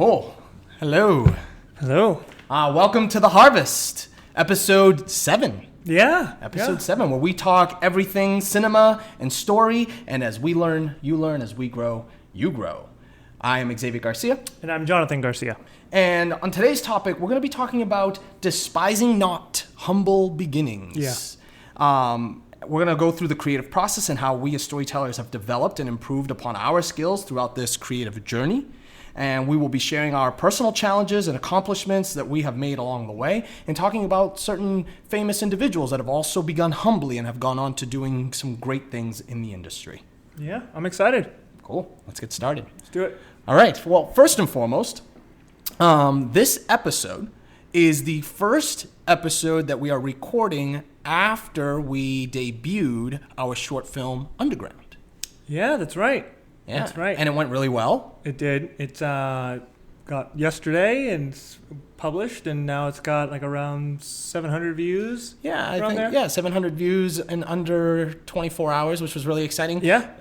Cool. Hello. Hello. Welcome to The Harvest, episode 7. Yeah. Episode 7, where we talk everything cinema and story, and as we learn, you learn, as we grow, you grow. I am Xavier Garcia. And I'm Jonathan Garcia. And on today's topic, we're going to be talking about despising not humble beginnings. Yeah. We're going to go through the creative process and how we as storytellers have developed and improved upon our skills throughout this creative journey. And we will be sharing our personal challenges and accomplishments that we have made along the way, and talking about certain famous individuals that have also begun humbly and have gone on to doing some great things in the industry. Yeah, I'm excited. Cool. Let's get started. Let's do it. All right. Well, first and foremost, this episode is the first episode that we are recording after we debuted our short film, Underground. Yeah, that's right. Yeah. That's right. And it went really well. It did. It got yesterday and it's published, and now it's got like around 700 views. Yeah, I think 700 views in under 24 hours, which was really exciting. Yeah.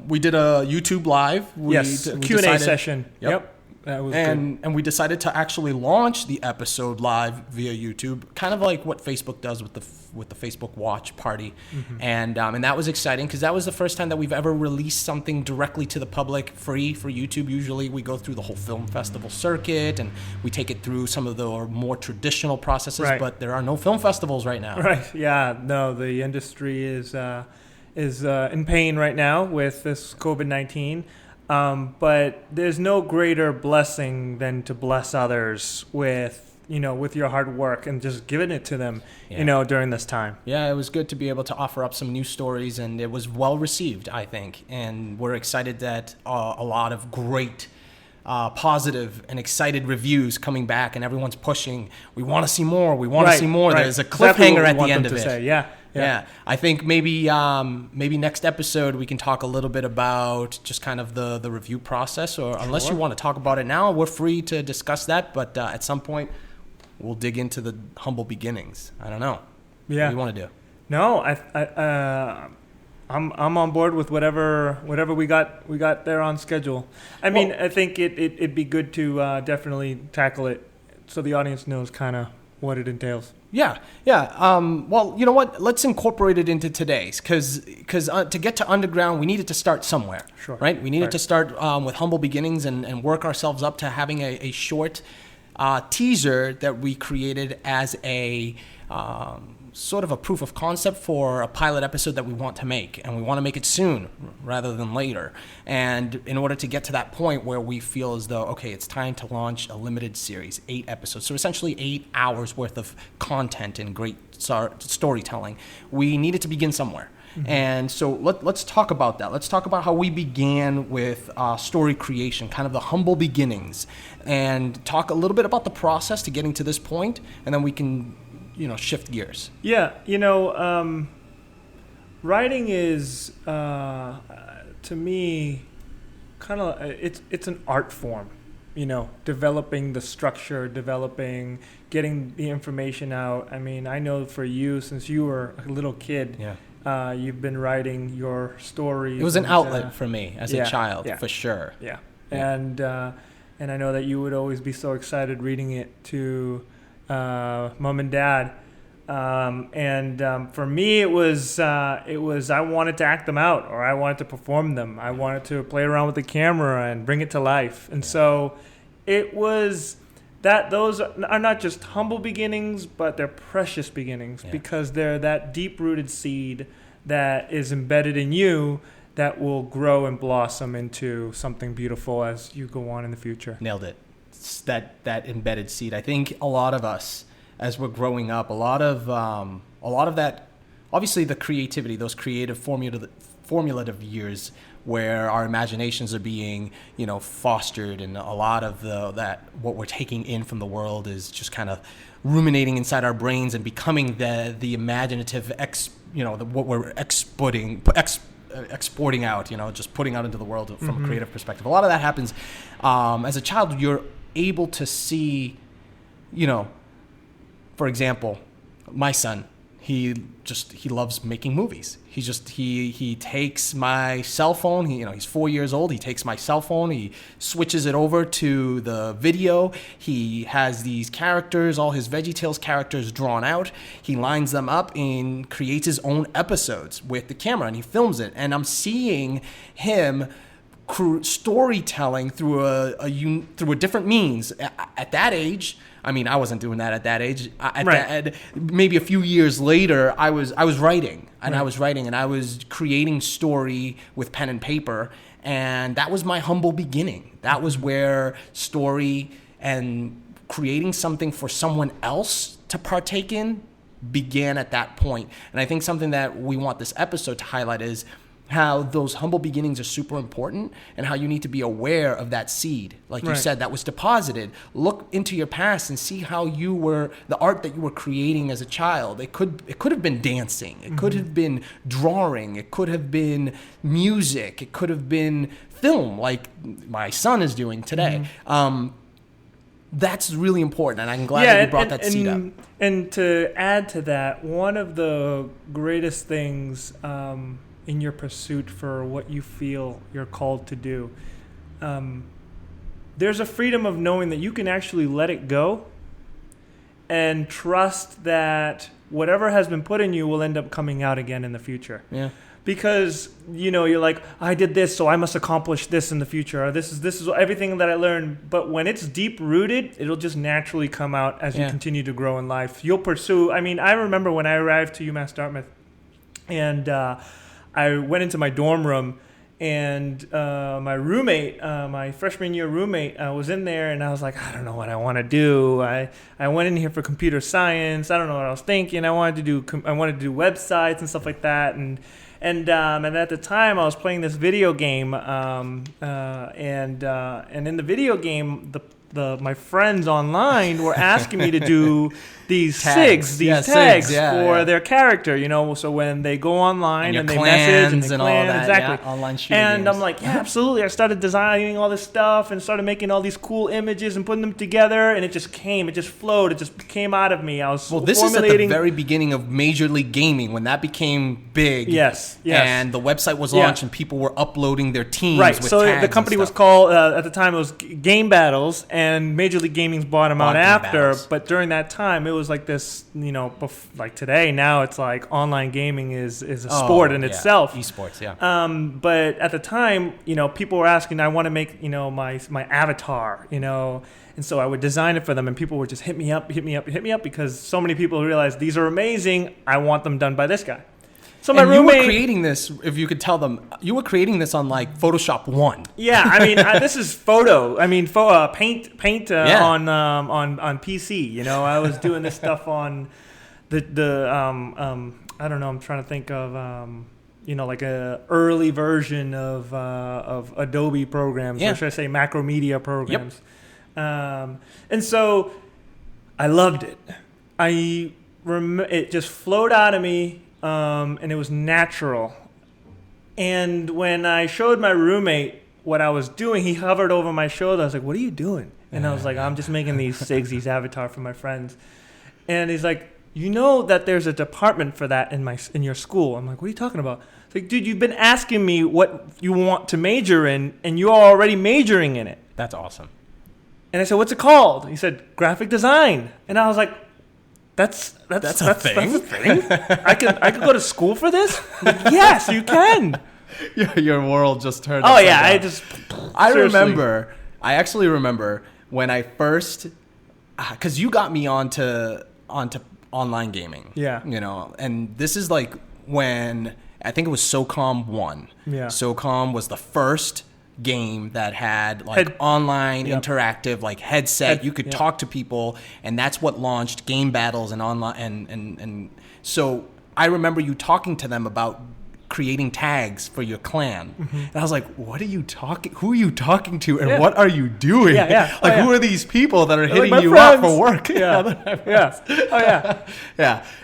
We did a YouTube live. Q&A session. Yep. That was good. And we decided to actually launch the episode live via YouTube, kind of like what Facebook does with the Facebook Watch Party. Mm-hmm. And that was exciting because that was the first time that we've ever released something directly to the public, free for YouTube. Usually we go through the whole film festival circuit and we take it through some of the more traditional processes, right. But there are no film festivals right now. Right. Yeah. No, the industry is in pain right now with this COVID-19. But there's no greater blessing than to bless others with your hard work and just giving it to them, during this time. Yeah, it was good to be able to offer up some new stories, and it was well received, I think. And we're excited that a lot of great, positive and excited reviews coming back, and everyone's pushing. We want to see more. We want to see more. Right. There's a cliffhanger at the end of it. Yeah. I think maybe next episode we can talk a little bit about just kind of the review process, or unless you want to talk about it now, we're free to discuss that. But at some point, we'll dig into the humble beginnings. I don't know. Yeah. What do you want to do? No, I'm on board with whatever we got there on schedule. I mean, I think it'd be good to definitely tackle it so the audience knows kind of what it entails. Yeah. Well, you know what? Let's incorporate it into today's, because to get to Underground, we needed to start somewhere. Sure. Right? We needed to start with humble beginnings and work ourselves up to having a short teaser that we created as a sort of a proof of concept for a pilot episode that we want to make, and we want to make it soon rather than later. And in order to get to that point where we feel as though, okay, it's time to launch a limited series, 8 episodes, so essentially 8 hours worth of content and great storytelling, we needed to begin somewhere. Mm-hmm. And so let's talk about that. Let's talk about how we began with story creation, kind of the humble beginnings, and talk a little bit about the process to getting to this point, and then we can shift gears. Yeah, writing is, to me, kind of, it's an art form, developing the structure, getting the information out. I mean, I know for you, since you were a little kid, you've been writing your stories. It was an outlet for me as a child, for sure. Yeah. And I know that you would always be so excited reading it to mom and dad, for me it was I wanted to act them out, or I wanted to perform them. I wanted to play around with the camera and bring it to life. And so it was that those are not just humble beginnings, but they're precious beginnings, because they're that deep-rooted seed that is embedded in you that will grow and blossom into something beautiful as you go on in the future. Nailed it. That embedded seed. I think a lot of us, as we're growing up, a lot of that, obviously the creativity, those creative formulative years where our imaginations are being, fostered, and a lot of that what we're taking in from the world is just kind of ruminating inside our brains and becoming the imaginative what we're exporting out, just putting out into the world from a creative perspective. A lot of that happens as a child. You're able to see, for example, my son, he loves making movies. He takes my cell phone. He's 4 years old. He takes my cell phone. He switches it over to the video. He has these characters, all his VeggieTales characters drawn out. He lines them up and creates his own episodes with the camera, and he films it. And I'm seeing him storytelling through a different means. At that age, I mean, I wasn't doing that at that age. Maybe a few years later, I was writing, and I was creating story with pen and paper, and that was my humble beginning. That was where story and creating something for someone else to partake in began at that point. And I think something that we want this episode to highlight is how those humble beginnings are super important, and how you need to be aware of that seed, like you said, that was deposited. Look into your past and see how the art that you were creating as a child. It could have been dancing, it could have been drawing, it could have been music, it could have been film, like my son is doing today. That's really important, and I'm glad that you brought that seed up. And to add to that, one of the greatest things in your pursuit for what you feel you're called to do, there's a freedom of knowing that you can actually let it go and trust that whatever has been put in you will end up coming out again in the future. Yeah. Because, you're like, I did this, so I must accomplish this in the future. Or this is everything that I learned. But when it's deep rooted, it'll just naturally come out as you continue to grow in life. You'll pursue. I mean, I remember when I arrived to UMass Dartmouth, and I went into my dorm room, and my roommate, my freshman year roommate, was in there, and I was like, I don't know what I want to do. I went in here for computer science. I don't know what I was thinking. I wanted to do websites and stuff like that, and at the time I was playing this video game, and in the video game, my friends online were asking me to do these tags for their character, so when they go online and they message and they and clan, all that, exactly. Online shooting and games. I'm like, yeah, absolutely. I started designing all this stuff and started making all these cool images and putting them together, and it just flowed, it just came out of me. I was this is at the very beginning of Major League Gaming, when that became big. Yes. And the website was launched, and people were uploading their teams. Right. With So tags the company and was stuff. called at the time it was Game Battles, and Major League Gaming's bought them out Game after. Battles. But during that time, it was like this. Like today, now it's like online gaming is a sport in itself. Esports, yeah. But at the time, people were asking, I want to make my avatar, and so I would design it for them, and people would just hit me up because so many people realized these are amazing. I want them done by this guy. So my roommate, you were creating this, if you could tell them, you were creating this on like Photoshop 1. Yeah, I mean, this is photo. I mean, paint on PC. I was doing this stuff on the I don't know. I'm trying to think of like a early version of Adobe programs, or should I say Macromedia programs. Yep. And so I loved it. It just flowed out of me. And it was natural. And when I showed my roommate what I was doing, he hovered over my shoulder. I was like, what are you doing? And I was like, I'm just making these avatar for my friends. And he's like, that there's a department for that in your school. I'm like, what are you talking about? It's like, dude, you've been asking me what you want to major in, and you're already majoring in it. That's awesome. And I said, what's it called? He said, graphic design. And I was like, That's a thing. That's a thing. I could go to school for this. Like, yes, you can. Your world just turned. Oh yeah, I actually remember when I first, because you got me onto online gaming. Yeah. And this is like when I think it was SOCOM 1. Yeah. SOCOM was the first game that had online interactive headset. You could talk to people, and that's what launched Game Battles and online and so I remember you talking to them about creating tags for your clan. Mm-hmm. And I was like, who are you talking to, and what are you doing? Who are these people that are hitting you up for work? Yeah.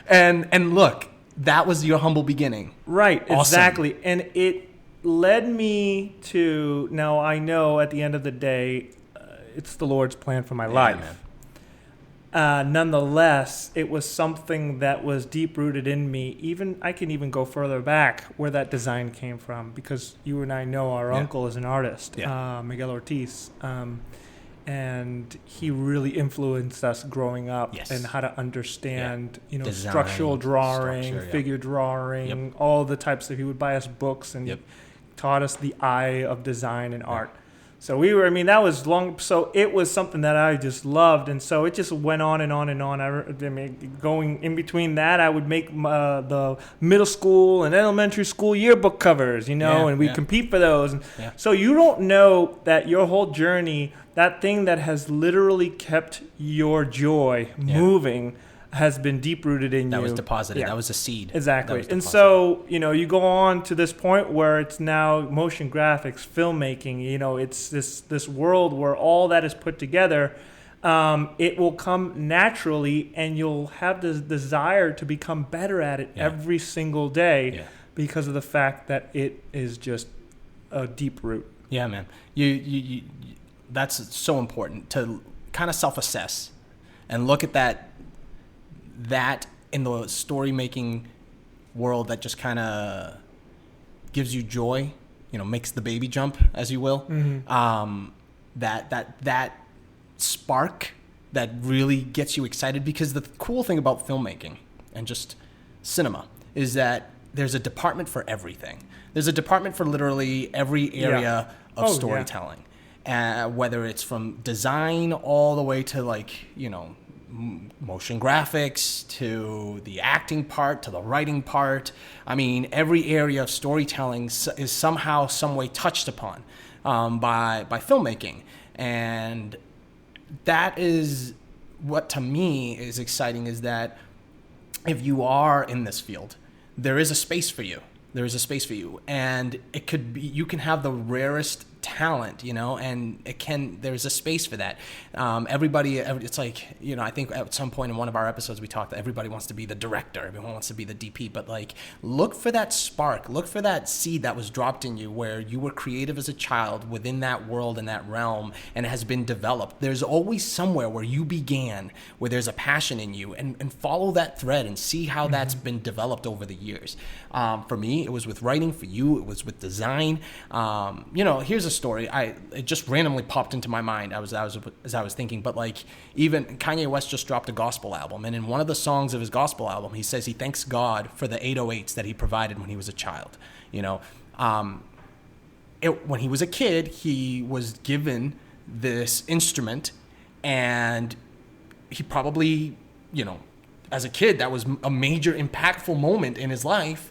And look, that was your humble beginning. Right. Awesome. Exactly. And it led me to, now I know at the end of the day, it's the Lord's plan for my life. nonetheless, it was something that was deep rooted in me. Even I can even go further back where that design came from, because you and I know our uncle is an artist, Miguel Ortiz, and he really influenced us growing up and how to understand, design, structural drawing, figure drawing, all the types of. He would buy us books and taught us the eye of design and art. So that was long. So it was something that I just loved. And so it just went on and on and on. I mean, going in between that, I would make the middle school and elementary school yearbook covers, and we'd compete for those. And so you don't know that your whole journey, that thing that has literally kept your joy moving, has been deep rooted in you. That was deposited. That was a seed. Exactly. And so, you go on to this point where it's now motion graphics, filmmaking, it's this world where all that is put together. It will come naturally, and you'll have this desire to become better at it every single day because of the fact that it is just a deep root. Yeah, man. You that's so important to kind of self-assess and look at that in the story making world that just kind of gives you joy, makes the baby jump, as you will. That spark that really gets you excited, because the cool thing about filmmaking and just cinema is that there's a department for everything. There's a department for literally every area of storytelling, whether it's from design all the way to motion graphics, to the acting part, to the writing part. I mean, every area of storytelling is somehow, some way touched upon by filmmaking. And that is what, to me, is exciting, is that if you are in this field, there is a space for you. There is a space for you. And it could be, you can have the rarest talent, and there's a space for that. It's like, I think at some point in one of our episodes we talked that everybody wants to be the director, everyone wants to be the DP, but look for that spark, look for that seed that was dropped in you where you were creative as a child within that world and that realm, and it has been developed. There's always somewhere where you began, where there's a passion in you, and follow that thread and see how that's been developed over the years. For me, it was with writing. For you, it was with design. Here's a story. It just randomly popped into my mind as I was thinking. But even Kanye West just dropped a gospel album, and in one of the songs of his gospel album, he says he thanks God for the 808s that he provided when he was a child. When he was a kid, he was given this instrument, and he probably, as a kid, that was a major impactful moment in his life.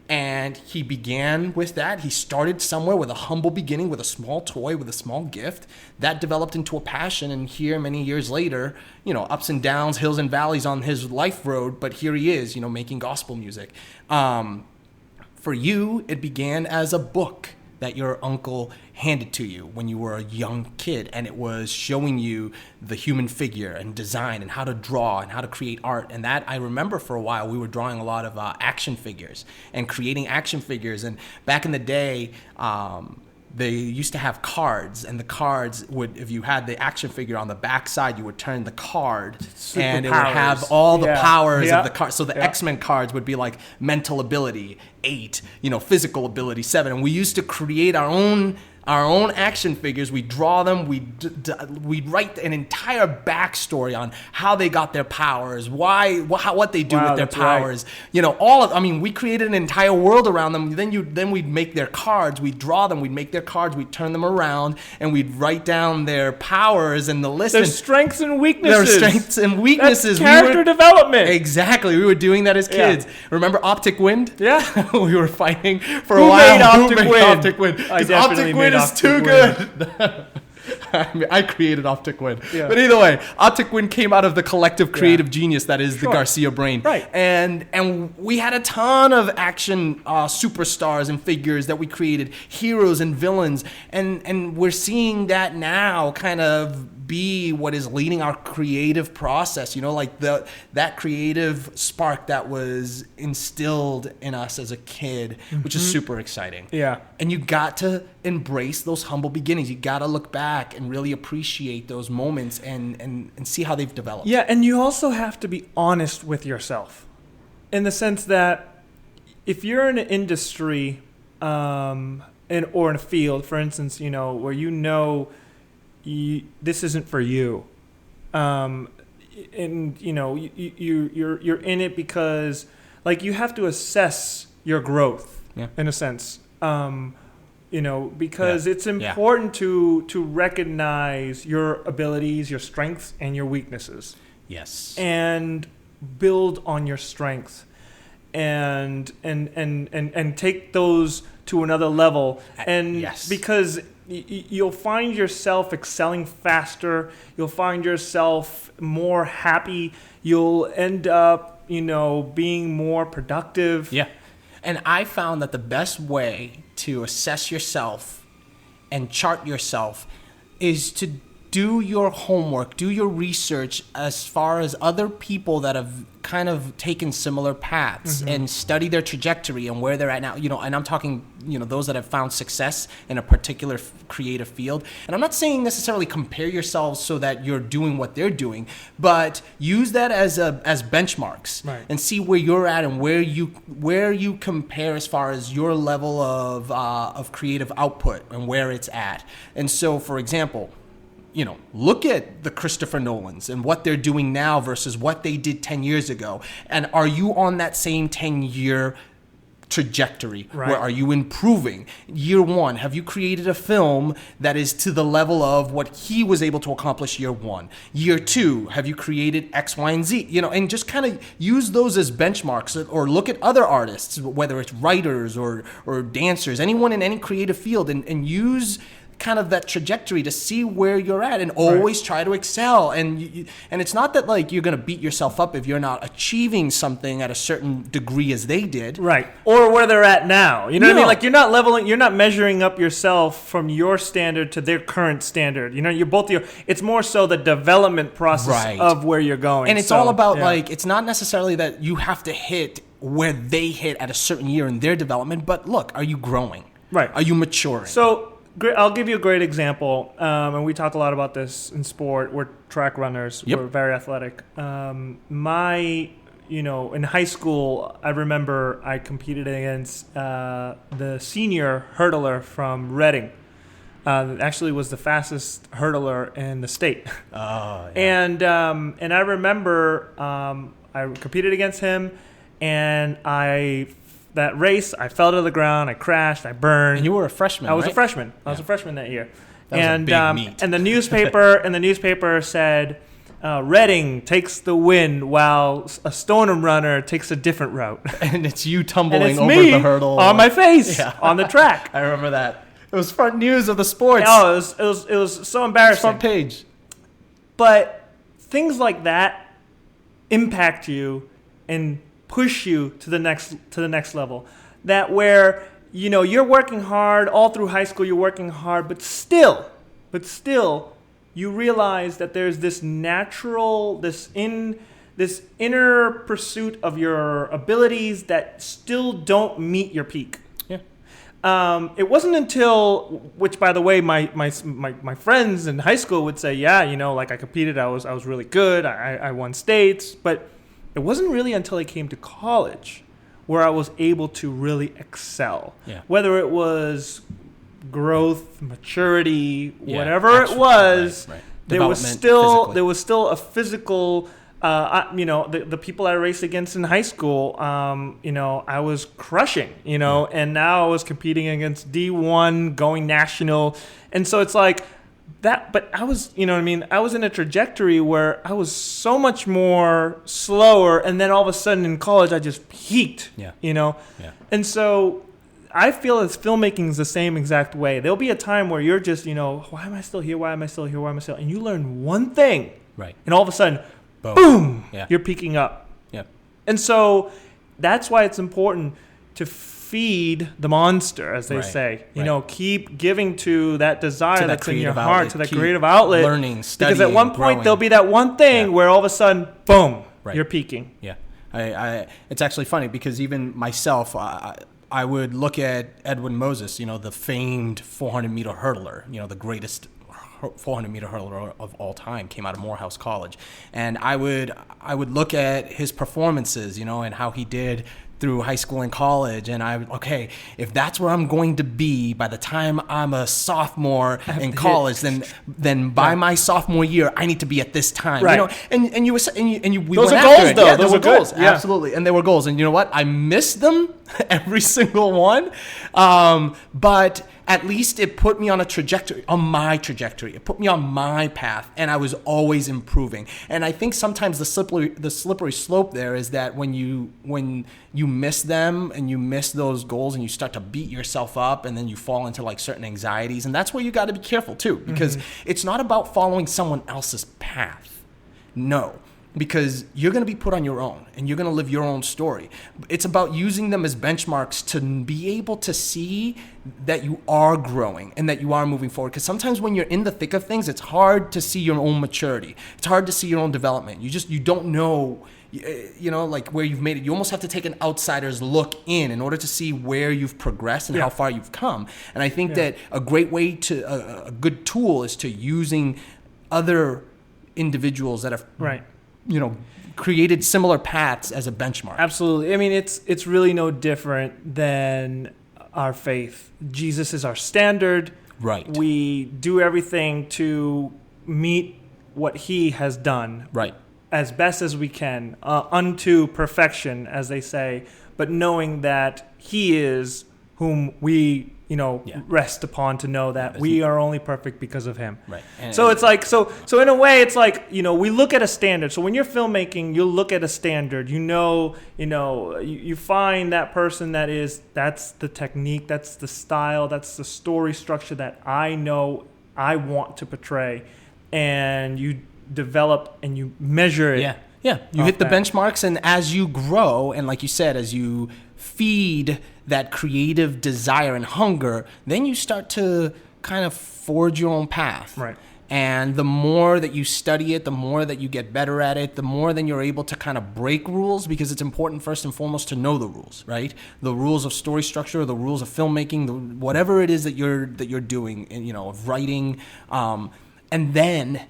And he began with that. He started somewhere with a humble beginning, with a small toy, with a small gift. That developed into a passion. And here, many years later, ups and downs, hills and valleys on his life road. But here he is, making gospel music. For you, it began as a book that your uncle handed to you when you were a young kid, and it was showing you the human figure and design and how to draw and how to create art. And that, I remember for a while we were drawing a lot of action figures and creating action figures. And back in the day, they used to have cards, and the cards would, if you had the action figure on the back side, you would turn the card and it would have all the powers of the card. So the X-Men cards would be like mental ability 8, physical ability 7. And we used to create our own action figures. We draw them. We'd write an entire backstory on how they got their powers, what they do with their powers. Right. We created an entire world around them. Then we'd make their cards. We'd draw them. We'd make their cards. We'd turn them around, and we'd write down their powers and the list. Their strengths and weaknesses. That's character development. Exactly. We were doing that as kids. Yeah. Remember Optic Wind? Yeah. We were fighting for a while. Who made Optic Wind? Because Optic Wind is too good. I created Optic Wind. Yeah. But either way, Optic Wind came out of the collective creative genius that is the Garcia brain. Right. And we had a ton of action superstars and figures that we created, heroes and villains. And we're seeing that now kind of be what is leading our creative process, that creative spark that was instilled in us as a kid, which is super exciting. Yeah. And you got to embrace those humble beginnings. You got to look back and really appreciate those moments and see how they've developed. Yeah, and you also have to be honest with yourself in the sense that if you're in an industry or in a field, for instance, where this isn't for you, and you're in it because like you have to assess your growth in a sense, because it's important to recognize your abilities, your strengths, and your weaknesses. Yes. And build on your strengths and take those to another level. And because you'll find yourself excelling faster, you'll find yourself more happy, you'll end up, being more productive. Yeah. And I found that the best way to assess yourself and chart yourself is to do your homework, do your research as far as other people that have kind of taken similar paths and study their trajectory and where they're at now. And I'm talking, those that have found success in a particular creative field. And I'm not saying necessarily compare yourselves so that you're doing what they're doing, but use that as benchmarks and see where you're at and where you compare as far as your level of creative output and where it's at. And so, for example, look at the Christopher Nolans and what they're doing now versus what they did 10 years ago. And are you on that same 10-year trajectory? Where are you improving? Year one, have you created a film that is to the level of what he was able to accomplish year one? Year two, have you created X, Y, and Z? And just kind of use those as benchmarks, or look at other artists, whether it's writers or dancers, anyone in any creative field, and use kind of that trajectory to see where you're at, and always try to excel. And it's not that like you're going to beat yourself up if you're not achieving something at a certain degree as they did. Right. Or where they're at now. You know what I mean? Like you're not measuring up yourself from your standard to their current standard. It's more so the development process of where you're going. And it's all about it's not necessarily that you have to hit where they hit at a certain year in their development, but look, are you growing? Right. Are you maturing? So I'll give you a great example, and we talk a lot about this in sport. We're track runners. We're very athletic. In high school, I remember I competed against the senior hurdler from Reading. Actually was the fastest hurdler in the state. Oh, yeah. And I remember I competed against him, and that race, I fell to the ground, I crashed, I burned. And you were a freshman, I was a freshman. I was a freshman that year. And the newspaper said, Reading takes the win while a Stoneham runner takes a different route. And it's you tumbling over the hurdle. On my face, on the track. I remember that. It was front news of the sports. Oh, it was so embarrassing. Front page. But things like that impact you and push you to the next level. That where you're working hard all through high school, you're working hard, but still you realize that there's this natural, this inner pursuit of your abilities that still don't meet your peak. It wasn't until, which by the way, my friends in high school would say, like I competed, I was really good, I won states, but it wasn't really until I came to college where I was able to really excel. Yeah. Whether it was growth, maturity, whatever it was, there was still a physical. The people I raced against in high school, I was crushing. And now I was competing against D1, going national, and so it's like. But I was, I was in a trajectory where I was so much more slower, and then all of a sudden in college I just peaked, And so I feel as filmmaking is the same exact way. There'll be a time where you're just, why am I still here? Why am I still here? Why am I still? And you learn one thing, and all of a sudden, boom, you're peaking up. Yeah. And so that's why it's important to feed the monster, as they say. Keep giving to that desire that's in your heart, to that creative outlet. Learning, studying, because at one point there'll be that one thing where all of a sudden, boom, you're peaking. Yeah, it's actually funny because even myself, I would look at Edwin Moses, the famed 400-meter hurdler, the greatest 400-meter hurdler of all time, came out of Morehouse College. And I would look at his performances, and how he did through high school and college, and okay, if that's where I'm going to be by the time I'm a sophomore in college, then by my sophomore year, I need to be at this time. Right. We Those went are after goals, it. though. Yeah, Those were are good. goals. Yeah. Absolutely, and they were goals. And you know what? I missed them, every single one, but at least it put me on my trajectory. It put me on my path, and I was always improving. And I think sometimes the slippery slope there is that when you miss them and you miss those goals and you start to beat yourself up, and then you fall into like certain anxieties, and that's where you got to be careful too, because it's not about following someone else's path. No. Because you're going to be put on your own and you're going to live your own story. It's about using them as benchmarks to be able to see that you are growing and that you are moving forward. Because sometimes when you're in the thick of things, it's hard to see your own maturity. It's hard to see your own development. You don't know, like where you've made it. You almost have to take an outsider's look in order to see where you've progressed and how far you've come. And I think that a great way a good tool is to using other individuals that have created similar paths as a benchmark. Absolutely. I mean, it's really no different than our faith. Jesus is our standard. Right. We do everything to meet what he has done. Right. As best as we can, unto perfection, as they say, but knowing that he is whom we rest upon, to know that we are only perfect because of him. Right. So it's like, so in a way, it's like, we look at a standard. So when you're filmmaking, you look at a standard, you find that person that's the technique, that's the style, that's the story structure that I know I want to portray. And you develop and you measure it. Yeah. You hit the benchmarks, and as you grow, and like you said, as you feed that creative desire and hunger, then you start to kind of forge your own path. Right. And the more that you study it, the more that you get better at it, the more then you're able to kind of break rules, because it's important first and foremost to know the rules, right? The rules of story structure, the rules of filmmaking, whatever it is that you're doing, and of writing, and then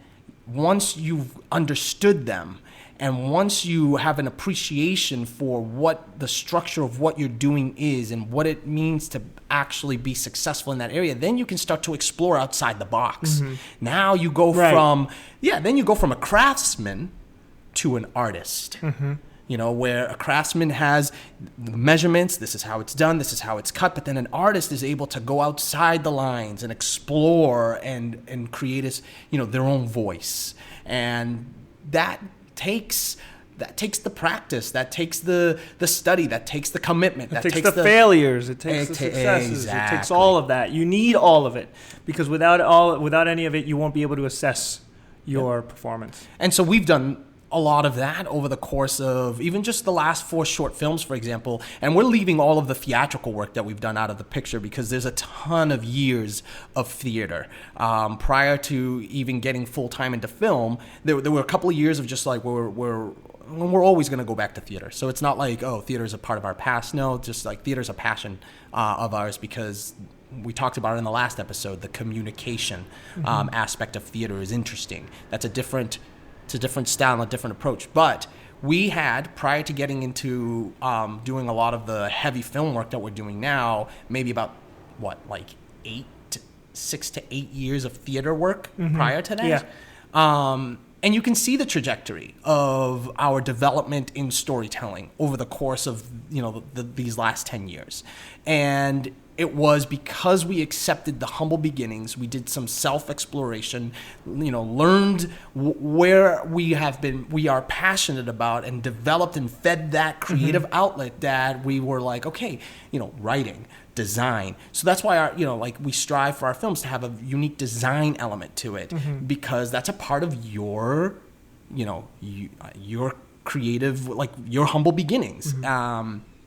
once you've understood them, and once you have an appreciation for what the structure of what you're doing is and what it means to actually be successful in that area, then you can start to explore outside the box. Now you go from a craftsman to an artist. Where a craftsman has the measurements, this is how it's done, this is how it's cut, but then an artist is able to go outside the lines and explore and create their own voice. And that takes the practice, that takes the study, that takes the commitment, that takes the failures, it takes the successes, exactly. It takes all of that. You need all of it, because without any of it, you won't be able to assess your performance. And so we've done a lot of that over the course of even just the last 4 short films, for example. And we're leaving all of the theatrical work that we've done out of the picture, because there's a ton of years of theater. Prior to even getting full-time into film, there were a couple of years of just like we're always going to go back to theater. So it's not like, theater is a part of our past. No, just like theater is a passion of ours, because we talked about it in the last episode. The communication aspect of theater is interesting. It's a different style and a different approach. But we had, prior to getting into doing a lot of the heavy film work that we're doing now, maybe about 6 to 8 years of theater work prior to that. Yeah. And you can see the trajectory of our development in storytelling over the course of these last 10 years. And it was because we accepted the humble beginnings. We did some self-exploration, learned where we are passionate about, and developed and fed that creative outlet that we were like, okay, writing, design. So that's why we strive for our films to have a unique design element to it, because that's a part of your creative, your humble beginnings.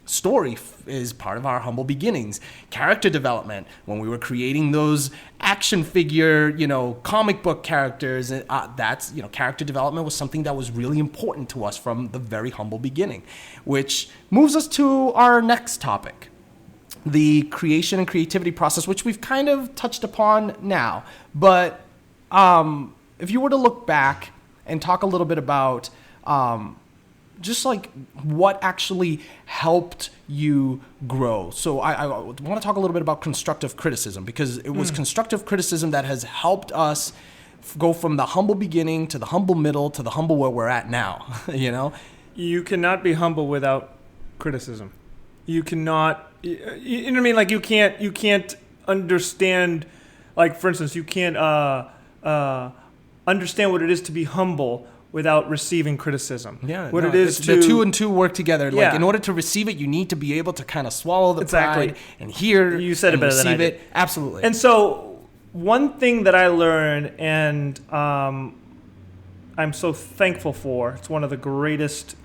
Story is part of our humble beginnings. Character development, when we were creating those action figure, comic book characters, that's, character development was something that was really important to us from the very humble beginning, which moves us to our next topic, the creation and creativity process, which we've kind of touched upon now. But if you were to look back and talk a little bit about just like what actually helped you grow. So I want to talk a little bit about constructive criticism, because it was constructive criticism that has helped us go from the humble beginning to the humble middle to the humble where we're at now. You know, you cannot be humble without criticism. You cannot, you know what I mean? Like you can't understand, like for instance, you can't understand what it is to be humble without receiving criticism. Yeah, what it is the two and two work together. Yeah. Like in order to receive it, you need to be able to kind of swallow the Exactly. pride and hear. You said it and better than I receive did. it. Absolutely. And so one thing that I learned, and I'm so thankful for, it's one of the greatest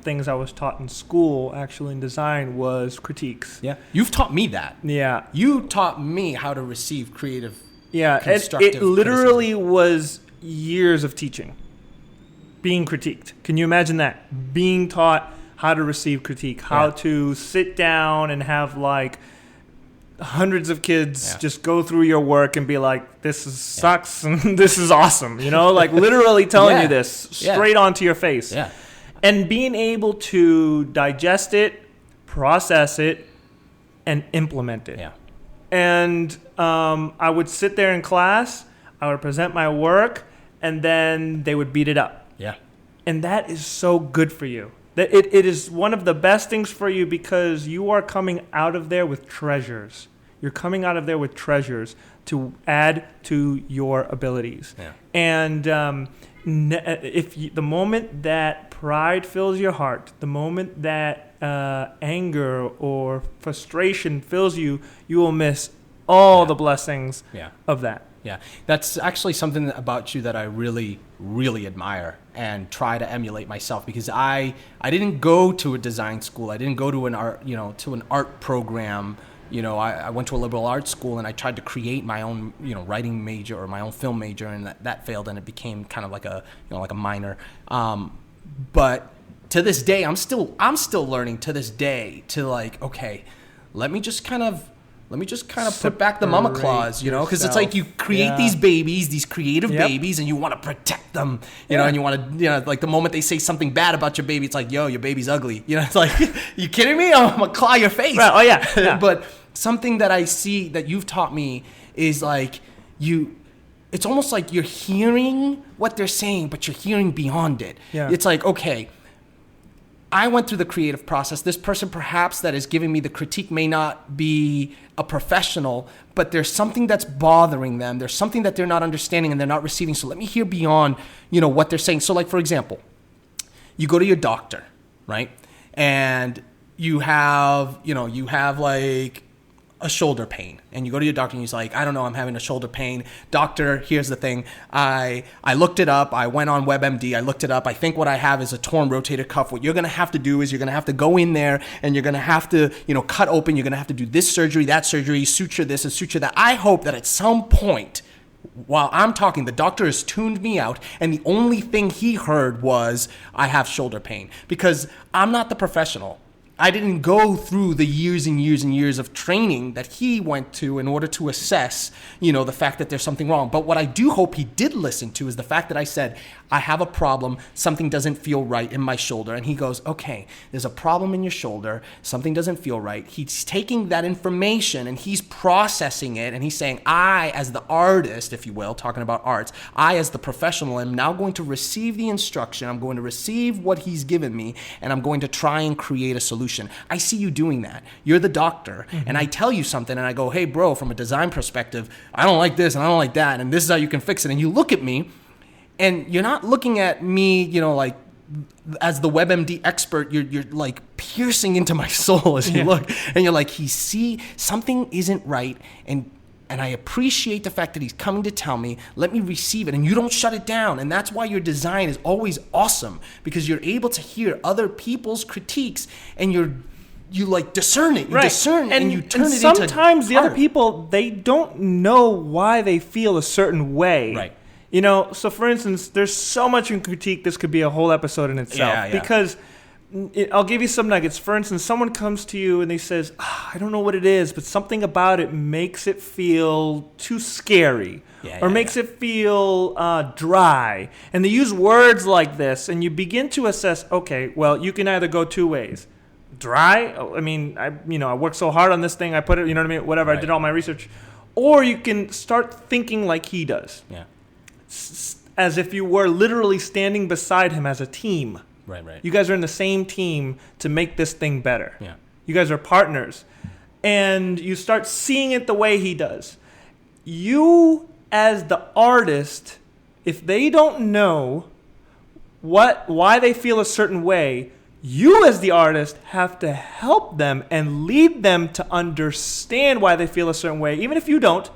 things I was taught in school, actually in design, was critiques. Yeah, you've taught me that. Yeah. You taught me how to receive creative. Yeah, constructive it literally was years of teaching, being critiqued. Can you imagine that? Being taught how to receive critique, how to sit down and have like hundreds of kids just go through your work and be like, this sucks and this is awesome. You know, like literally telling you this straight onto your face. Yeah. And being able to digest it, process it, and implement it. Yeah. And I would sit there in class, I would present my work, and then they would beat it up. Yeah. And that is so good for you. It is one of the best things for you, because you are coming out of there with treasures. You're coming out of there with treasures to add to your abilities. Yeah. And the moment that pride fills your heart, the moment that anger or frustration fills you, you will miss all the blessings of that. Yeah, that's actually something about you that I really, really admire and try to emulate myself, because I didn't go to a design school. I didn't go to an art program. You know, I went to a liberal arts school, and I tried to create my own, writing major or my own film major, and that failed, and it became kind of like a minor. But to this day, I'm still learning to this day to like, okay, let me just kind of put back the mama clause, because it's like you create these babies, these creative babies, and you want to protect them, you know, and you want to, like the moment they say something bad about your baby, it's like, yo, your baby's ugly. It's like, you kidding me? I'm going to claw your face. Right. Oh, yeah. But something that I see that you've taught me is like it's almost like you're hearing what they're saying, but you're hearing beyond it. Yeah. It's like, okay, I went through the creative process. This person perhaps that is giving me the critique may not be a professional, but there's something that's bothering them. There's something that they're not understanding and they're not receiving. So let me hear beyond, what they're saying. So like, for example, you go to your doctor, right? And you have like a shoulder pain, and you go to your doctor and he's like, I don't know, I'm having a shoulder pain. Doctor, here's the thing. I looked it up. I went on WebMD. I looked it up. I think what I have is a torn rotator cuff. What you're going to have to do is you're going to have to go in there and you're going to have to, cut open. You're going to have to do this surgery, that surgery, suture this and suture that. I hope that at some point while I'm talking, the doctor has tuned me out, and the only thing he heard was I have shoulder pain, because I'm not the professional. I didn't go through the years and years and years of training that he went to in order to assess, the fact that there's something wrong. But what I do hope he did listen to is the fact that I said, I have a problem. Something doesn't feel right in my shoulder. And he goes, okay, there's a problem in your shoulder. Something doesn't feel right. He's taking that information and he's processing it. And he's saying, I, as the artist, if you will, talking about arts, I, as the professional, am now going to receive the instruction. I'm going to receive what he's given me, and I'm going to try and create a solution. I see you doing that. You're the doctor, and I tell you something, and I go, hey, bro, from a design perspective, I don't like this, and I don't like that, and this is how you can fix it. And you look at me, and you're not looking at me, like, as the WebMD expert. You're like piercing into my soul as you look, and you're like, something isn't right, and I appreciate the fact that he's coming to tell me, let me receive it, and you don't shut it down. And that's why your design is always awesome, because you're able to hear other people's critiques, and you like discern it. You discern and you turn it into art. Sometimes the other people, they don't know why they feel a certain way. Right. So for instance, there's so much in critique, this could be a whole episode in itself. Because I'll give you some nuggets. For instance, someone comes to you and they says, I don't know what it is, but something about it makes it feel too scary or makes it feel dry. And they use words like this, and you begin to assess, okay, well, you can either go two ways. Dry? I mean, I worked so hard on this thing. I put it, you know what I mean? Whatever. Right. I did all my research. Or you can start thinking like he does. Yeah. As if you were literally standing beside him as a team. Right. You guys are in the same team to make this thing better. Yeah. You guys are partners. And you start seeing it the way he does. You, as the artist, if they don't know why they feel a certain way, you as the artist have to help them and lead them to understand why they feel a certain way, even if you don't,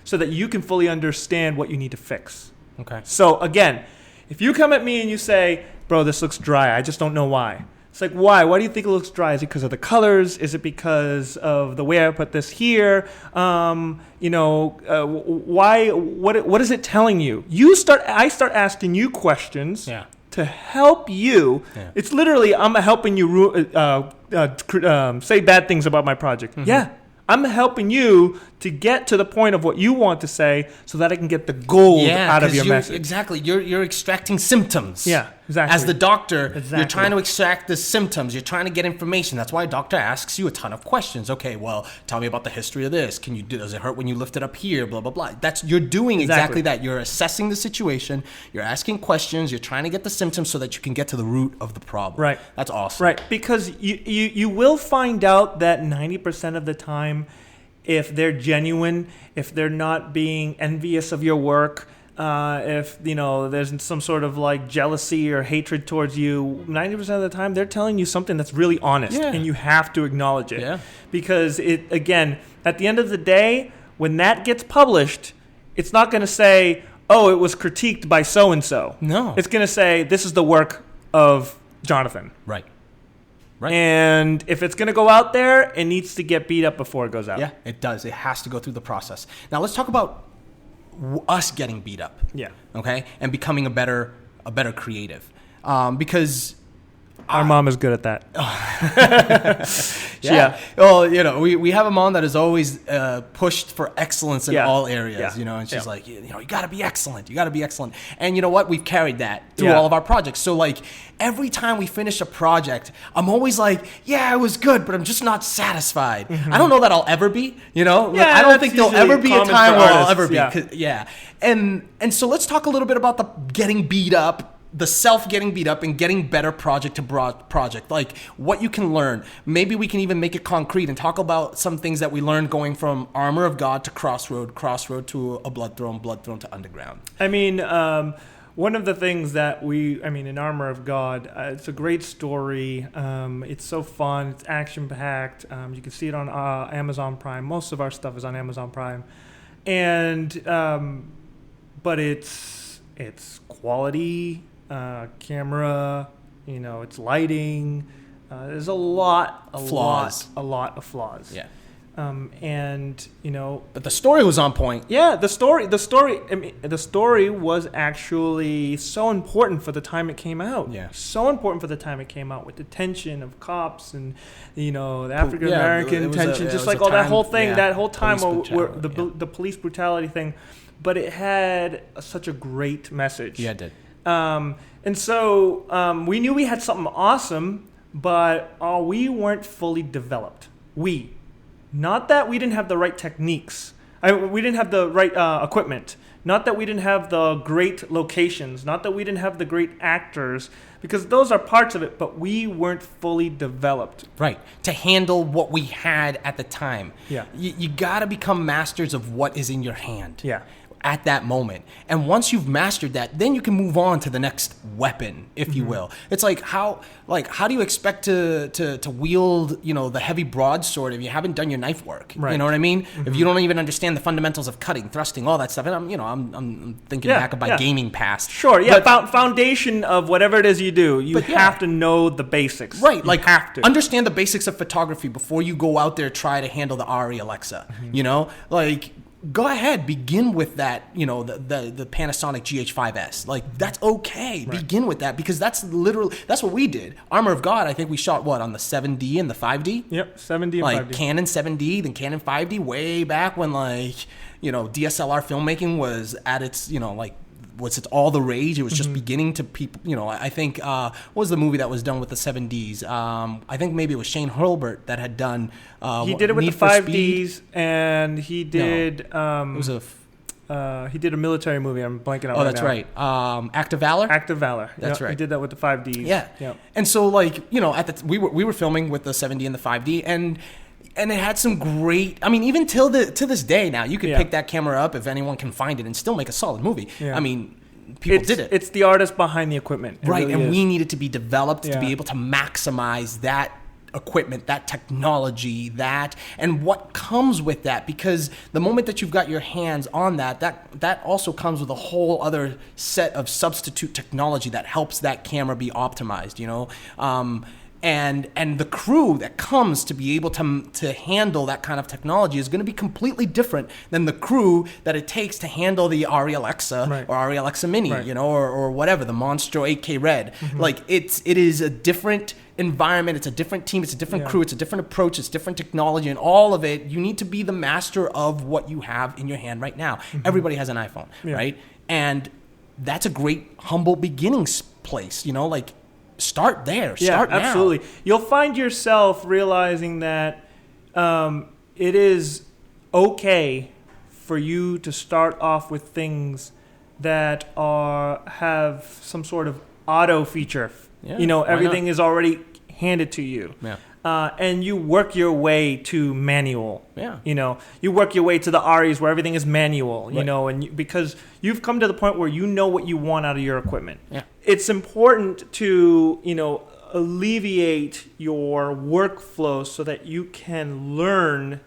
so that you can fully understand what you need to fix. Okay. So again, if you come at me and you say, bro, this looks dry, I just don't know why. It's like, why? Why do you think it looks dry? Is it because of the colors? Is it because of the way I put this here? Why? What is it telling you? I start asking you questions. Yeah. To help you. Yeah. It's literally, I'm helping you say bad things about my project. Mm-hmm. Yeah. I'm helping you to get to the point of what you want to say so that I can get the gold out of your message. Exactly. You're extracting symptoms. Yeah, exactly. As the doctor, you're trying to extract the symptoms. You're trying to get information. That's why a doctor asks you a ton of questions. Okay, well, tell me about the history of this. Does it hurt when you lift it up here? Blah, blah, blah. You're doing exactly that. You're assessing the situation. You're asking questions. You're trying to get the symptoms so that you can get to the root of the problem. Right. That's awesome. Right, because you will find out that 90% of the time, if they're genuine, if they're not being envious of your work, if there's some sort of like jealousy or hatred towards you, 90% of the time they're telling you something that's really honest, and you have to acknowledge it. Yeah. Because again, at the end of the day, when that gets published, it's not going to say, "Oh, it was critiqued by so and so." No, it's going to say, "This is the work of Jonathan." Right. And if it's going to go out there, it needs to get beat up before it goes out. Yeah, it does. It has to go through the process. Now let's talk about us getting beat up. Yeah. Okay, and becoming a better creative, because our mom is good at that. Yeah. Well, we have a mom that is always pushed for excellence in all areas. And she's like, you got to be excellent. You got to be excellent. And you know what? We've carried that through all of our projects. So like every time we finish a project, I'm always like, yeah, it was good, but I'm just not satisfied. Mm-hmm. I don't know that I'll ever be. I don't think there'll ever be a time where I'll ever be. Yeah. And so let's talk a little bit about the getting beat up. The self getting beat up and getting better project to project, like what you can learn. Maybe we can even make it concrete and talk about some things that we learned going from Armor of God to Crossroad to a Blood Throne to Underground. I mean, one of the things that in Armor of God, it's a great story. It's so fun. It's action packed. You can see it on Amazon Prime. Most of our stuff is on Amazon Prime, and but it's quality. Camera, it's lighting. There's a lot of flaws. Yeah. But the story was on point. Yeah, the story. The story was actually so important for the time it came out. Yeah. So important for the time it came out, with the tension of cops and the African American tension, just like all that whole thing, that whole time where the police brutality thing. But it had such a great message. Yeah, it did. And so we knew we had something awesome, but we weren't fully developed. Not that we didn't have the right techniques. We didn't have the right equipment. Not that we didn't have the great locations. Not that we didn't have the great actors, because those are parts of it, but we weren't fully developed. Right. To handle what we had at the time. Yeah. You got to become masters of what is in your hand. Yeah. At that moment. And once you've mastered that, then you can move on to the next weapon, if you will. It's like how do you expect to wield, the heavy broadsword if you haven't done your knife work? Right. You know what I mean? Mm-hmm. If you don't even understand the fundamentals of cutting, thrusting, all that stuff. And I'm thinking back of my gaming past. Sure, yeah. But, foundation of whatever it is you do, you have to know the basics. Right. You have to understand the basics of photography before you go out there try to handle the Ari Alexa. Mm-hmm. go ahead, begin with that, the Panasonic GH5S. Like, that's okay. Right. Begin with that, because that's what we did. Armor of God, I think we shot on the 7D and the 5D? Yep, 7D and 5D. Like Canon 7D, then Canon 5D, way back when DSLR filmmaking was at its, was it all the rage? It was just beginning to people, I think, what was the movie that was done with the 7Ds? I think maybe it was Shane Hurlburt that had done he did it with Need the for 5Ds, Speed. and he did, it was he did a military movie. I'm blanking out Oh, that's right. Act of Valor? Act of Valor. That's right. He did that with the 5Ds. Yeah. Yep. And so, we were filming with the 7D and the 5D, and it had some great. I mean, even to this day now, you could pick that camera up if anyone can find it and still make a solid movie. Yeah. I mean, people did it. It's the artist behind the equipment, right? Really and is. We needed to be developed to be able to maximize that equipment, that technology, and what comes with that. Because the moment that you've got your hands on that also comes with a whole other set of substitute technology that helps that camera be optimized. And the crew that comes to be able to handle that kind of technology is going to be completely different than the crew that it takes to handle the Arri Alexa or Arri Alexa Mini, or whatever, the Monstro 8K Red. Like, it is a different environment, it's a different team, it's a different crew, it's a different approach, it's different technology, and all of it. You need to be the master of what you have in your hand right now. Everybody has an iPhone, right? And that's a great humble beginnings place, start there. Start now. Absolutely. You'll find yourself realizing that it is okay for you to start off with things that have some sort of auto feature. Yeah, everything is already handed to you. Yeah. And you work your way to manual. Yeah. You work your way to the Aris where everything is manual, because you've come to the point where you know what you want out of your equipment. Yeah. It's important to, alleviate your workflow so that you can learn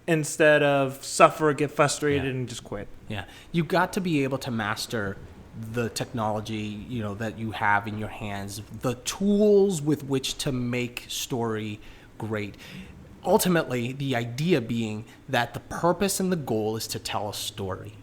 instead of suffer, get frustrated, and just quit. Yeah. You got to be able to master the technology, that you have in your hands, the tools with which to make story great. Ultimately, the idea being that the purpose and the goal is to tell a story.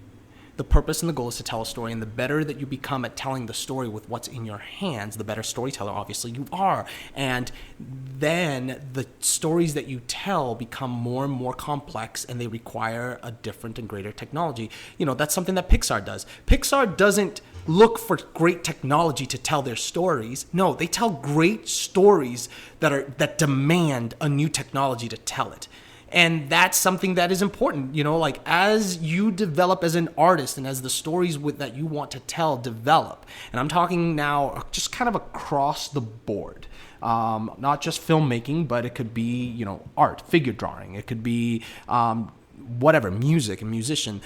The purpose and the goal is to tell a story, and the better that you become at telling the story with what's in your hands, the better storyteller, obviously, you are. And then the stories that you tell become more and more complex, and they require a different and greater technology. That's something that Pixar does. Pixar doesn't look for great technology to tell their stories. No, they tell great stories that demand a new technology to tell it. And that's something that is important, as you develop as an artist and as the stories that you want to tell develop. And I'm talking now just kind of across the board, not just filmmaking, but it could be, art, figure drawing. It could be whatever, music and musician.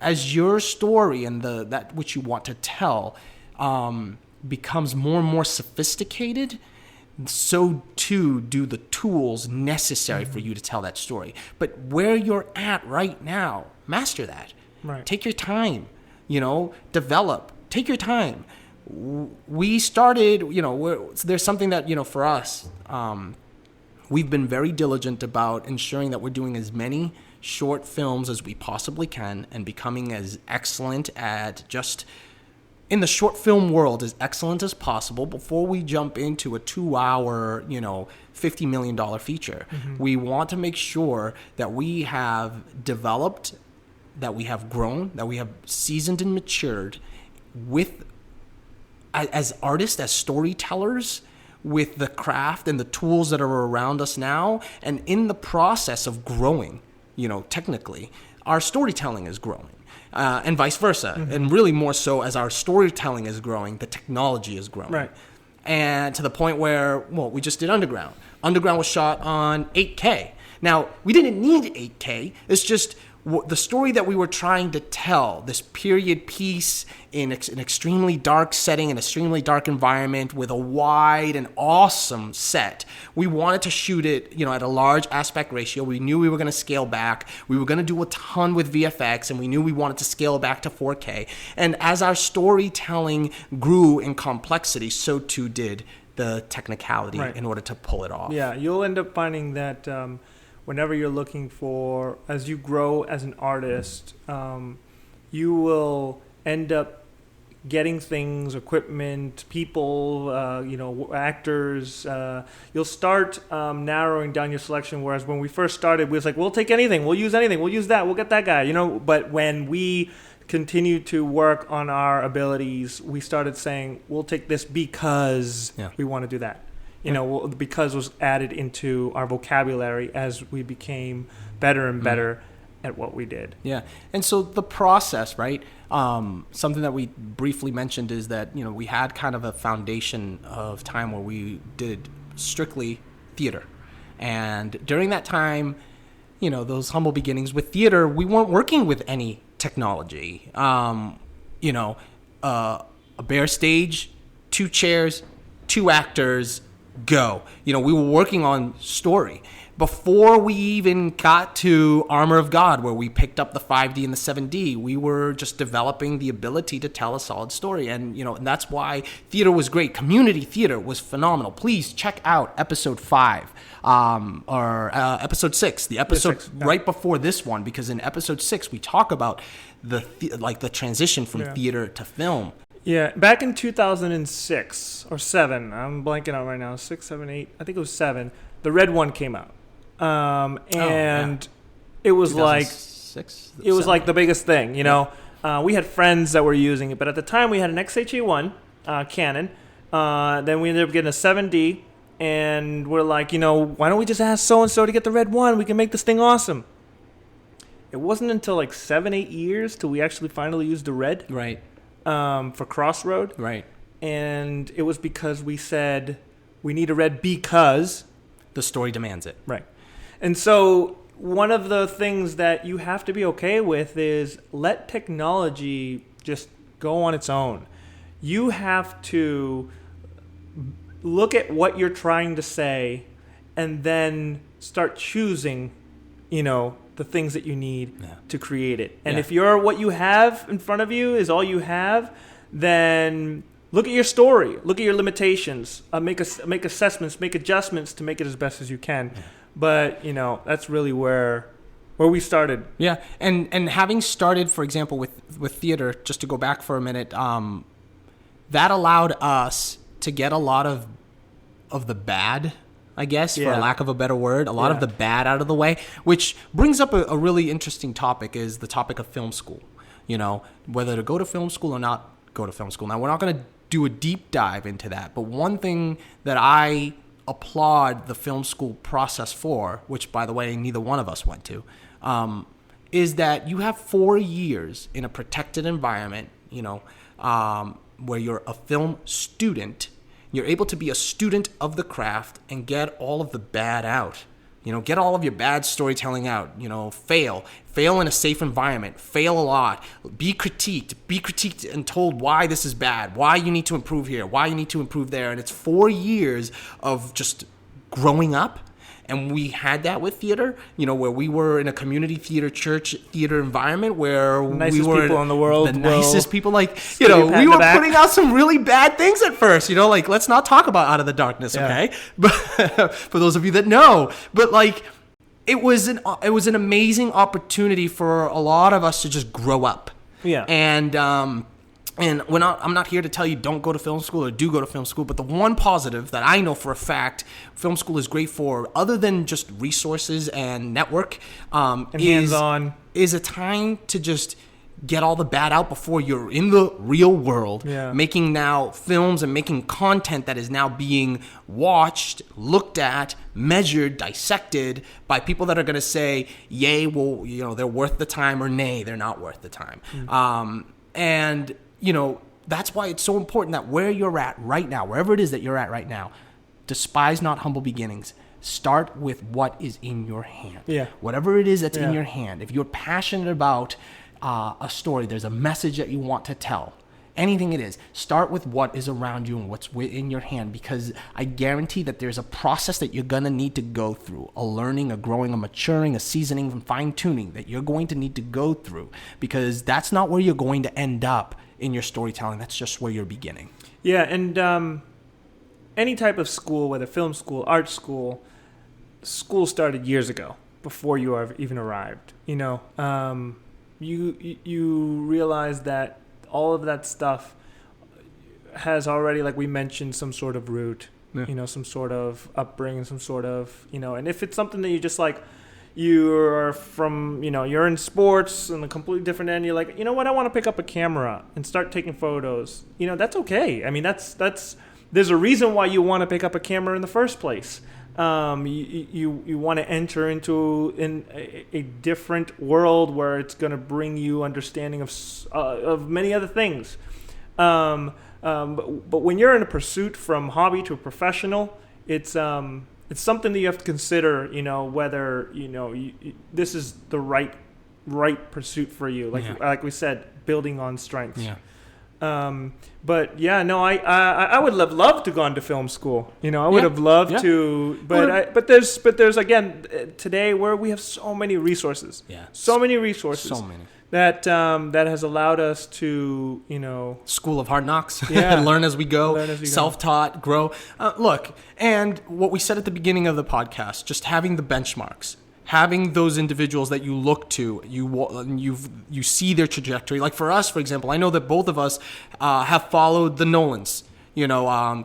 As your story and that which you want to tell becomes more and more sophisticated, so too do the tools necessary for you to tell that story. But where you're at right now, master that. Right. Take your time, develop. Take your time. We started, there's something that, for us, we've been very diligent about ensuring that we're doing as many short films as we possibly can and becoming as excellent at just in the short film world as excellent as possible before we jump into a 2-hour, $50 million feature. We want to make sure that we have developed, that we have grown, that we have seasoned and matured as artists, as storytellers, with the craft and the tools that are around us now. And in the process of growing, technically, our storytelling is growing. And vice versa. And really more so as our storytelling is growing, the technology is growing. Right. And to the point where, we just did Underground. Underground was shot on 8K. Now, we didn't need 8K. It's just the story that we were trying to tell, this period piece in an extremely dark setting, an extremely dark environment with a wide and awesome set. We wanted to shoot it, at a large aspect ratio. We knew we were going to scale back. We were going to do a ton with VFX, and we knew we wanted to scale back to 4K. And as our storytelling grew in complexity, so too did the technicality in order to pull it off. Yeah, you'll end up finding that whenever you're looking for, as you grow as an artist, you will end up getting things, equipment, people, actors. You'll start narrowing down your selection. Whereas when we first started, we was like, we'll take anything, we'll use anything, we'll use that, we'll get that guy, But when we continued to work on our abilities, we started saying, we'll take this because we want to do that. Because was added into our vocabulary as we became better and better at what we did. Yeah. And so the process, right? Something that we briefly mentioned is that, we had kind of a foundation of time where we did strictly theater. And during that time, those humble beginnings with theater, we weren't working with any technology. A bare stage, 2 chairs, 2 actors, go. We were working on story. Before we even got to Armor of God, where we picked up the 5D and the 7D, we were just developing the ability to tell a solid story. And, and that's why theater was great. Community theater was phenomenal. Please check out episode 5 or episode 6, the episode right before this one, because in episode 6, we talk about the transition from theater to film. Yeah, back in 2006 or 7, I'm blanking out right now, 6, 7, 8, I think it was 7, the red one came out. It was like the biggest thing, we had friends that were using it, but at the time we had an XHA1 Canon. Then we ended up getting a 7D, and we're like, why don't we just ask so and so to get the red one? We can make this thing awesome. It wasn't until like 7-8 years till we actually finally used the red, right? For Crossroad, right? And it was because we said we need a red because the story demands it, right? And so one of the things that you have to be okay with is let technology just go on its own. You have to look at what you're trying to say and then start choosing, the things that you need to create it. And if what you have in front of you is all you have, then look at your story, look at your limitations, make assessments, make adjustments to make it as best as you can. Yeah. But, that's really where we started. Yeah, and having started, for example, with theater, just to go back for a minute, that allowed us to get a lot of the bad, I guess, for lack of a better word, a lot of the bad out of the way, which brings up a really interesting topic, is the topic of film school. Whether to go to film school or not go to film school. Now, we're not going to do a deep dive into that, but one thing that I applaud the film school process for, which, by the way, neither one of us went to, is that you have 4 years in a protected environment, where you're a film student. You're able to be a student of the craft and get all of the bad out. Get all of your bad storytelling out. Fail in a safe environment. Fail a lot. Be critiqued and told why this is bad, why you need to improve here, why you need to improve there. And it's 4 years of just growing up. And we had that with theater, where we were in a community theater, church theater environment where we were people in the world, the nicest people. Like, we were putting out some really bad things at first, let's not talk about Out of the Darkness, okay? But for those of you that know, but it was an amazing opportunity for a lot of us to just grow up. Yeah. And I'm not here to tell you don't go to film school or do go to film school, but the one positive that I know for a fact film school is great for, other than just resources and network, and hands-on, is a time to just get all the bad out before you're in the real world, making now films and making content that is now being watched, looked at, measured, dissected by people that are going to say, yay, well, they're worth the time, or nay, they're not worth the time. And that's why it's so important that where you're at right now, wherever it is that you're at right now, despise not humble beginnings. Start with what is in your hand. Yeah. Whatever it is that's in your hand. If you're passionate about a story, there's a message that you want to tell, anything it is, start with what is around you and what's in your hand, because I guarantee that there's a process that you're going to need to go through, a learning, a growing, a maturing, a seasoning, and fine-tuning that you're going to need to go through, because that's not where you're going to end up in your storytelling. That's just where you're beginning. Yeah, and any type of school, whether film school, art school, school started years ago. before you have even arrived. You realize that all of that stuff has already, like we mentioned, some sort of root, some sort of upbringing, some sort of, and if it's something that you just like, you're from, you're in sports and a completely different end, you're like, you know what, I want to pick up a camera and start taking photos. That's okay. I mean, there's a reason why you want to pick up a camera in the first place. You want to enter into a different world where it's going to bring you understanding of many other things. But when you're in a pursuit from hobby to a professional, it's something that you have to consider. Whether this is the right pursuit for you. Like we said, building on strengths. Yeah. But yeah, no, I would have loved to gone to film school. I would have loved to, but there's again today where we have so many resources. Yeah. So many that has allowed us to, School of Hard Knocks. Yeah. Learn as we go. Self-taught, grow. Look, and what we said at the beginning of the podcast, just having the benchmarks. Having those individuals that you look to, you see their trajectory. Like for us, for example, I know that both of us have followed the Nolans.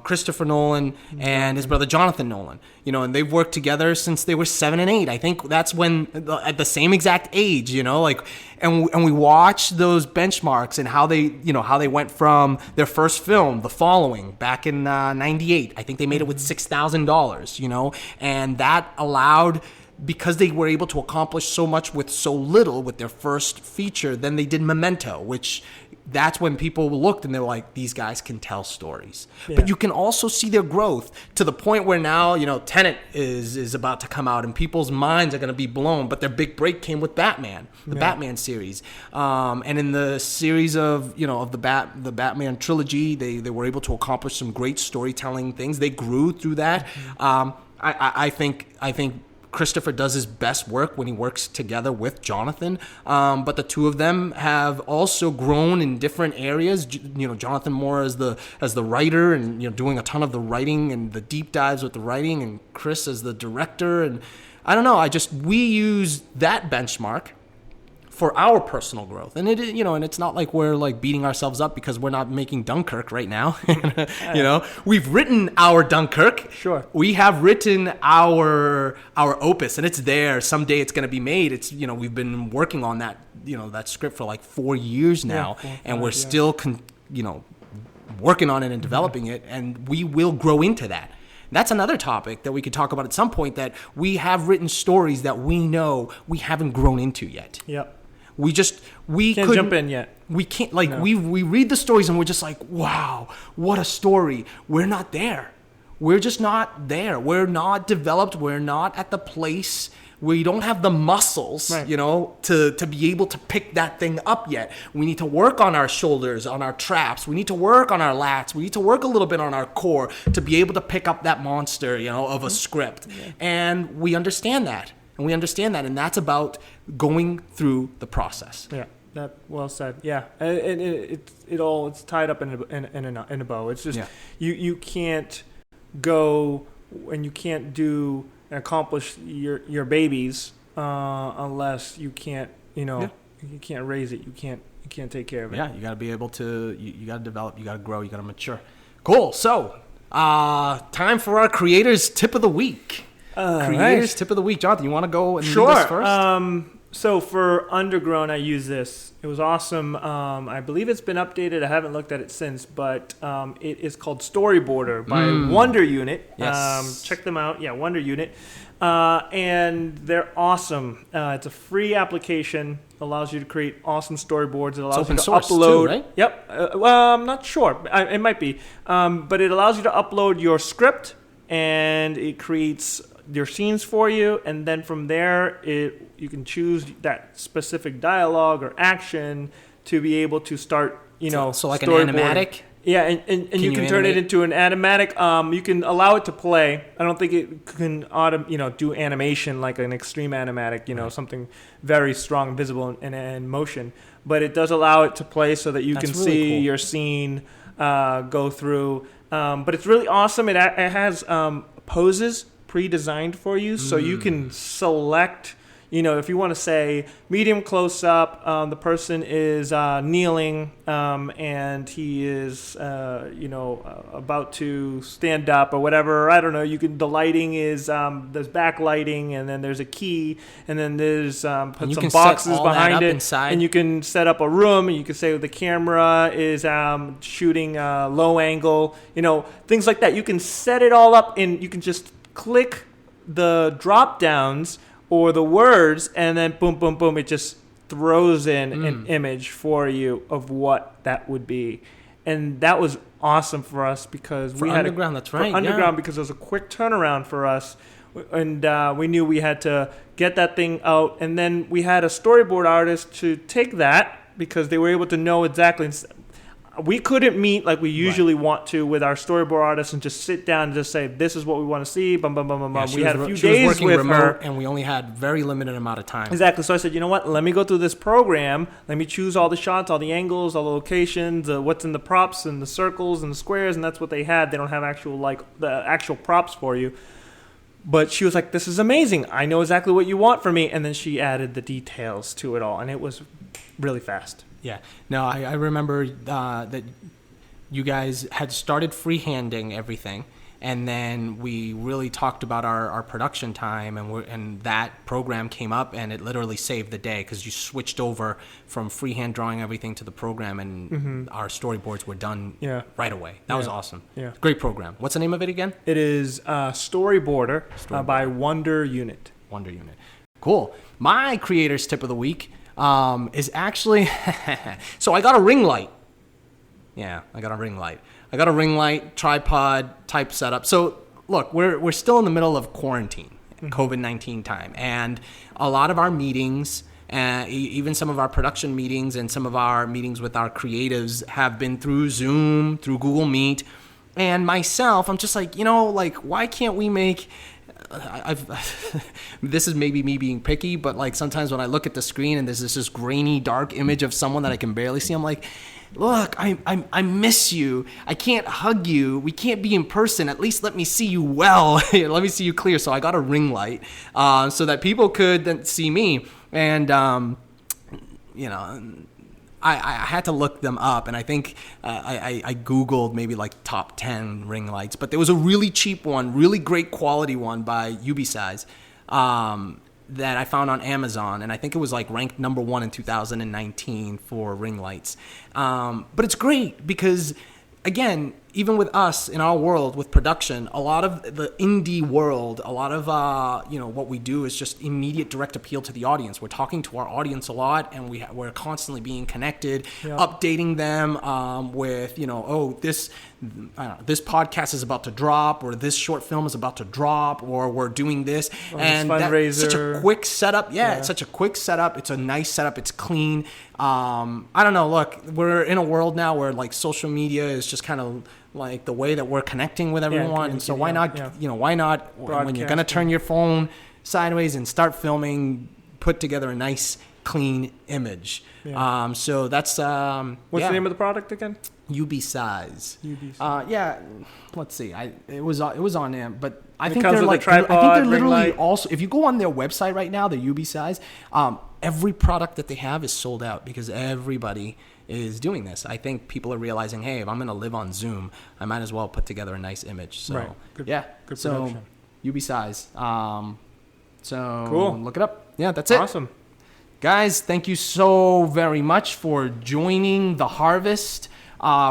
Christopher Nolan and his brother Jonathan Nolan. And they've worked together since they were 7 and 8. I think that's when, at the same exact age. And we watch those benchmarks and how they went from their first film, The Following, back in '98. I think they made it with $6,000. And that allowed. Because they were able to accomplish so much with so little with their first feature, then they did Memento, which that's when people looked and they were like, these guys can tell stories. Yeah. But you can also see their growth to the point where now, Tenet is about to come out and people's minds are going to be blown. But their big break came with Batman, the Batman series. And in the series of the Batman trilogy, they were able to accomplish some great storytelling things. They grew through that. I think Christopher does his best work when he works together with Jonathan, but the two of them have also grown in different areas. Jonathan more as the writer and doing a ton of the writing and the deep dives with the writing, and Chris as the director. And I don't know, we use that benchmark for our personal growth, and and it's not like we're like beating ourselves up because we're not making Dunkirk right now. We've written our Dunkirk. Sure. We have written our opus, and it's there. Someday it's going to be made. It's we've been working on that that script for like 4 years now, and we're still working on it and developing it, and we will grow into that. That's another topic that we could talk about at some point, that we have written stories that we know we haven't grown into yet. Yep. We can't jump in yet. We can't, we read the stories and we're just like, wow, what a story. We're not there. We're just not there. We're not developed. We're not at the place where you don't have the muscles, to be able to pick that thing up yet. We need to work on our shoulders, on our traps. We need to work on our lats. We need to work a little bit on our core to be able to pick up that monster, of a script. Yeah. And we understand that. And that's about going through the process. Yeah, that well said. Yeah, and it's tied up in a bow. It's just you can't go and you can't do and accomplish your babies unless you can't you can't raise it. You can't take care of it. Yeah, you got to be able to. You got to develop. You got to grow. You got to mature. Cool. So, time for our creators tip of the week. Creators tip of the week. Jonathan, you want to go and lead us first? So for Undergrown, I use this. It was awesome. I believe it's been updated. I haven't looked at it since, but it is called Storyboarder by Wonder Unit. Yes. Check them out. Yeah, Wonder Unit. And they're awesome. It's a free application. Allows you to create awesome storyboards. It allows you to upload. Too, right? Yep. Well, I'm not sure. It might be. But it allows you to upload your script, and it creates your scenes for you, and then from there you can choose that specific dialogue or action to be able to start so like an animatic. Yeah, and you can turn it into an animatic. You can allow it to play. I don't think it can do animation like an extreme animatic, something very strong, visible and motion, but it does allow it to play so that you can really see your scene go through, but it's really awesome. It has poses pre-designed for you, so you can select if you want to say medium close up, the person is kneeling and he is, about to stand up or whatever. I don't know. The lighting is, there's backlighting, and then there's a key, and then there's put some boxes behind it. Inside. And you can set up a room, and you can say the camera is shooting low angle, things like that. You can set it all up, and you can just click the drop downs or the words, and then boom, boom, boom, it just throws in an image for you of what that would be. And that was awesome for us because we had underground. That's right. Underground, because it was a quick turnaround for us, and we knew we had to get that thing out. And then we had a storyboard artist to take that because they were able to know exactly. We couldn't meet like we usually want to with our storyboard artists and just sit down and just say, this is what we want to see. Bum, bum, bum, bum, bum. We had a few days with her. And we only had very limited amount of time. Exactly. So I said, you know what? Let me go through this program. Let me choose all the shots, all the angles, all the locations, what's in the props and the circles and the squares. And that's what they had. They don't have the actual props for you. But she was like, this is amazing. I know exactly what you want from me. And then she added the details to it all. And it was really fast. Yeah. No, I remember that you guys had started freehanding everything, and then we really talked about our production time, and that program came up, and it literally saved the day because you switched over from freehand drawing everything to the program, and our storyboards were done right away. That was awesome. Yeah. Great program. What's the name of it again? It is Storyboarder by Wonder Unit. Wonder Unit. Cool. My creator's tip of the week is actually, so I got a ring light. Yeah, I got a ring light, tripod type setup. So look, we're still in the middle of quarantine, COVID-19 time. And a lot of our meetings, even some of our production meetings and some of our meetings with our creatives have been through Zoom, through Google Meet. And myself, I'm just like, why can't we make... this is maybe me being picky, but like sometimes when I look at the screen and there's this grainy, dark image of someone that I can barely see, I'm like, look, I miss you. I can't hug you. We can't be in person. At least let me see you well. Let me see you clear. So I got a ring light so that people could then see me. And, I had to look them up, and I think I Googled maybe like top 10 ring lights, but there was a really cheap one, really great quality one by Despise that I found on Amazon, and I think it was like ranked number 1 in 2019 for ring lights. But it's great because, again, even with us in our world with production, a lot of the indie world, a lot of what we do is just immediate direct appeal to the audience. We're talking to our audience a lot, and we're constantly being connected, updating them with this podcast is about to drop, or this short film is about to drop, or we're doing this, and that's such a quick setup. It's such a quick setup. It's a nice setup. It's clean. I don't know. Look, we're in a world now where like social media is just kind of like the way that we're connecting with everyone, and so why not when you're gonna turn your phone sideways and start filming, put together a nice clean image. So that's what's the name of the product again? Despise. Let's see. It was on there, but I think they're like tripod, I think they're literally also, if you go on their website right now, the Despise, every product that they have is sold out because everybody is doing this. I think people are realizing, hey, if I'm going to live on Zoom, I might as well put together a nice image. So good production. So Despise. So cool. Look it up. Yeah, that's it. Awesome. Guys, thank you so very much for joining The Harvest.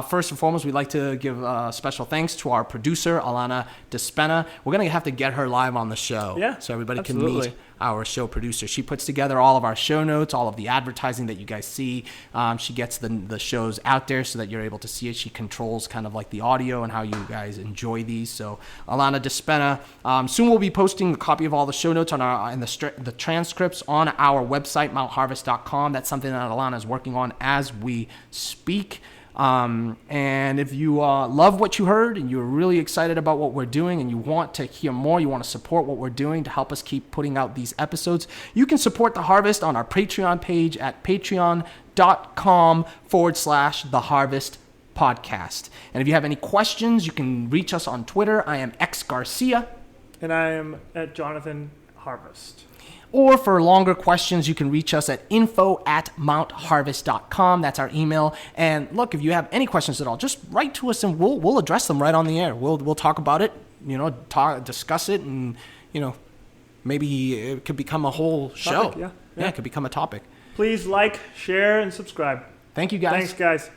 First and foremost, we'd like to give special thanks to our producer, Alana Despena. We're going to have to get her live on the show so everybody can meet our show producer. She puts together all of our show notes, all of the advertising that you guys see. She gets the shows out there so that you're able to see it. She controls kind of like the audio and how you guys enjoy these. So Alana Despena. Soon we'll be posting a copy of all the show notes and the transcripts on our website, mountharvest.com. That's something that Alana is working on as we speak. And if you love what you heard and you're really excited about what we're doing and you want to hear more, you want to support what we're doing to help us keep putting out these episodes, you can support The Harvest on our Patreon page at patreon.com/The Harvest Podcast. And if you have any questions, you can reach us on Twitter. I am X Garcia. And I am at Jonathan Harvest. Or for longer questions, you can reach us at info@mountharvest.com. That's our email. And look, if you have any questions at all, just write to us and we'll address them right on the air. We'll talk about it, discuss it, and maybe it could become a whole show. Yeah, it could become a topic. Please like, share, and subscribe. Thank you, guys. Thanks, guys.